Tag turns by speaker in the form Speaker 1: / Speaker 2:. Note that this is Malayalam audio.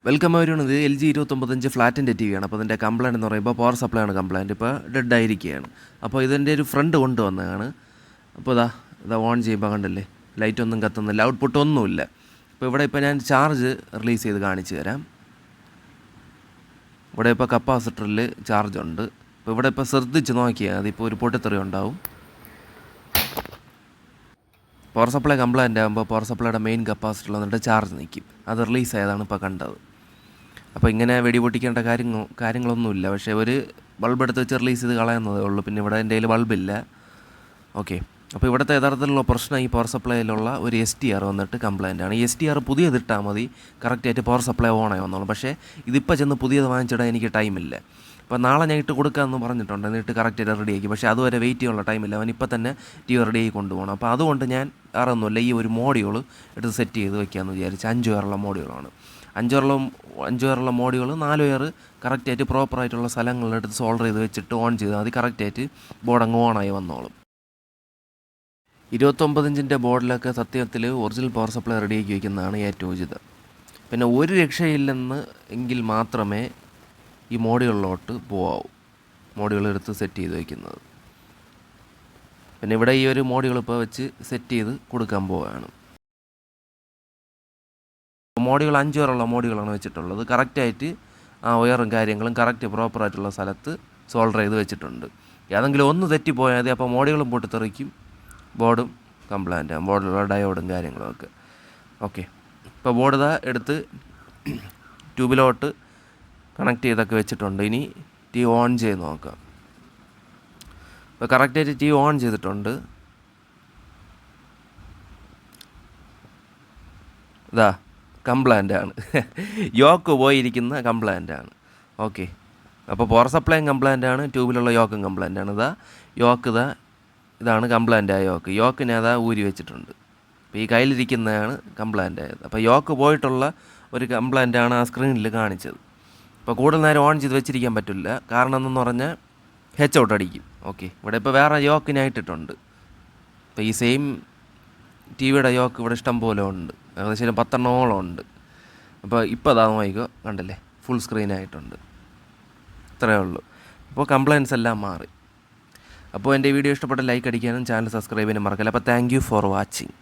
Speaker 1: വെൽക്കം വരുന്നത് LG 29 ഫ്ലാറ്റിൻ്റെ ടി വിയാണ്. അപ്പോൾ അതിൻ്റെ കംപ്ലയിൻ്റ് എന്ന് പറയുമ്പോൾ പവർ സപ്ലൈ ആണ് കംപ്ലയിൻറ്റ്. ഇപ്പോൾ ഡെഡ് ആയിരിക്കുകയാണ്. അപ്പോൾ ഇതിൻ്റെ ഒരു ഫ്രണ്ട് കൊണ്ടുവന്നതാണ്. അപ്പോൾ ഇതാ ഓൺ ചെയ്യുമ്പോൾ കണ്ടല്ലേ, ലൈറ്റ് ഒന്നും കത്തുന്നില്ല, ഔട്ട്പുട്ട് ഒന്നുമില്ല. അപ്പോൾ ഇവിടെ ഇപ്പോൾ ഞാൻ ചാർജ് റിലീസ് ചെയ്ത് കാണിച്ചു തരാം. ഇവിടെ ഇപ്പോൾ കപ്പാസിറ്ററിൽ ചാർജ് ഉണ്ട്. അപ്പോൾ ഇവിടെ ഇപ്പോൾ ശ്രദ്ധിച്ച് നോക്കിയാൽ അതിപ്പോൾ ഒരു പൊട്ടിത്തെറി ഉണ്ടാവും. പവർ സപ്ലൈ കംപ്ലയിൻ്റ് ആകുമ്പോൾ പവർ സപ്ലൈയുടെ മെയിൻ കപ്പാസിറ്ററിൽ വന്നിട്ട് ചാർജ് നിൽക്കും. അത് റിലീസ് ആയതാണ് ഇപ്പോൾ കണ്ടത്. അപ്പോൾ ഇങ്ങനെ വെടി പൊട്ടിക്കേണ്ട കാര്യങ്ങളൊന്നുമില്ല. പക്ഷേ ഒരു ബൾബ് എടുത്ത് വെച്ച് റിലീസ് ചെയ്ത് കളയുന്നതേ ഉള്ളൂ. പിന്നെ ഇവിടെ എൻ്റെ കയ്യിൽ ബൾബില്ല. ഓക്കെ, അപ്പോൾ ഇവിടുത്തെ യഥാർത്ഥത്തിലുള്ള പ്രശ്നം ഈ പവർ സപ്ലൈയിലുള്ള ഒരു STR വന്നിട്ട് കംപ്ലയിൻ്റ് ആണ്. ഈ STR പുതിയതിട്ടാൽ മതി, കറക്റ്റായിട്ട് പവർ സപ്ലൈ ഓണായി വന്നോളൂ. പക്ഷേ ഇതിപ്പോൾ ചെന്ന് പുതിയത് വാങ്ങിച്ചിടാൻ എനിക്ക് ടൈമില്ല. അപ്പോൾ നാളെ ഞാൻ ഇട്ട് കൊടുക്കാമെന്ന് പറഞ്ഞിട്ടുണ്ട്, എന്നിട്ട് കറക്റ്റായിട്ട് റെഡിയാക്കി. പക്ഷേ അതുവരെ വെയിറ്റ് ചെയ്യാനുള്ള ടൈമില്ല. അവൻ ഇപ്പോൾ തന്നെ TV റെഡിയാക്കി കൊണ്ടുപോകണം. അപ്പോൾ അതുകൊണ്ട് ഞാൻ വേറെ ഒന്നുമില്ല, ഈ ഒരു മോഡ്യൂൾ എടുത്ത് സെറ്റ് ചെയ്ത് വെക്കാമെന്ന് വിചാരിച്ച്. 5 വയറുള്ള മോഡ്യൂളാണ്. 5 വയറുള്ള മോഡ്യൂൾ 4 വയർ കറക്റ്റായിട്ട് പ്രോപ്പറായിട്ടുള്ള സ്ഥലങ്ങളിലെടുത്ത് സോൾഡർ ചെയ്ത് വെച്ചിട്ട് ഓൺ ചെയ്താൽ മതി. കറക്റ്റായിട്ട് ബോർഡ് അങ്ങ് ഓണായി വന്നോളും. 29 ഇഞ്ചിൻ്റെ ബോർഡിലൊക്കെ സത്യത്തിൽ ഒറിജിനൽ പവർ സപ്ലൈ റെഡിയാക്കി വയ്ക്കുന്നതാണ് ഏറ്റവും ഉചിതം. പിന്നെ ഒരു രക്ഷയില്ലെന്ന് എങ്കിൽ മാത്രമേ ഈ മോഡ്യൂളിലോട്ട് പോകാവൂ, മോഡ്യൂൾ എടുത്ത് സെറ്റ് ചെയ്ത് വയ്ക്കുന്നത്. പിന്നെ ഇവിടെ ഈ ഒരു മോഡ്യൂൾ ഇപ്പോൾ വെച്ച് സെറ്റ് ചെയ്ത് കൊടുക്കാൻ പോവുകയാണ്. മോഡ്യൂൾ 5 വരെയുള്ള മോഡ്യൂളാണ് വെച്ചിട്ടുള്ളത്. കറക്റ്റായിട്ട് ആ വയറും കാര്യങ്ങളും കറക്റ്റ് പ്രോപ്പറായിട്ടുള്ള സ്ഥലത്ത് സോൾഡർ ചെയ്ത് വെച്ചിട്ടുണ്ട്. ഏതെങ്കിലും ഒന്ന് തെറ്റിപ്പോയാൽ മതി, അപ്പോൾ മോഡ്യൂളും പൊട്ടിത്തെറിക്കും, ബോർഡും കംപ്ലൈൻ്റ് ആകും, ബോർഡിലുള്ള ഡയോഡും കാര്യങ്ങളൊക്കെ. ഓക്കെ, ഇപ്പോൾ ബോർഡ് എടുത്ത് ട്യൂബിലോട്ട് കണക്ട് ചെയ്തൊക്കെ വെച്ചിട്ടുണ്ട്. ഇനി TV ഓൺ ചെയ്ത് നോക്കാം. ഇപ്പോൾ കറക്റ്റായിട്ട് TV ഓൺ ചെയ്തിട്ടുണ്ട്. കംപ്ലൈൻ്റ് ആണ്. യോക്ക് പോയിരിക്കുന്ന കംപ്ലൈൻ്റ് ആണ്. ഓക്കെ, അപ്പോൾ പവർ സപ്ലൈയും കംപ്ലൈൻ്റ് ആണ്, ട്യൂബിലുള്ള യോക്കും കംപ്ലൈൻ്റ് ആണ്. യോക്ക് ഇതാണ് കംപ്ലൈൻ്റ് ആയ യോക്കിനെ ഊരി വെച്ചിട്ടുണ്ട്. അപ്പോൾ ഈ കയ്യിലിരിക്കുന്നതാണ് കംപ്ലൈൻ്റ് ആയത്. അപ്പോൾ യോക്ക് പോയിട്ടുള്ള ഒരു കംപ്ലൈൻ്റ് ആണ് ആ സ്ക്രീനിൽ കാണിച്ചത്. ഇപ്പോൾ കൂടുതൽ നേരം ഓൺ ചെയ്ത് വെച്ചിരിക്കാൻ പറ്റില്ല, കാരണം എന്തെന്ന് പറഞ്ഞാൽ ഔട്ട് അടിക്കും. ഓക്കെ, ഇവിടെ ഇപ്പോൾ വേറെ യോക്കിനായിട്ടിട്ടുണ്ട്. ഇപ്പോൾ ഈ സെയിം TVയുടെ യോക്ക് ഇവിടെ ഇഷ്ടം പോലെ ഉണ്ട്, ഏകദേശം 10 ഉണ്ട്. അപ്പോൾ ഇപ്പോൾ നോക്കിക്കോ, കണ്ടല്ലേ, ഫുൾ സ്ക്രീനായിട്ടുണ്ട്. ഇത്രയേ ഉള്ളൂ. അപ്പോൾ കംപ്ലയിൻസ് എല്ലാം മാറി. അപ്പോൾ എൻ്റെ വീഡിയോ ഇഷ്ടപ്പെട്ട ലൈക്ക് അടിക്കാനും ചാനൽ സബ്സ്ക്രൈബ് ചെയ്യാനും മറക്കല്ല. അപ്പോൾ താങ്ക് യു ഫോർ വാച്ചിങ്.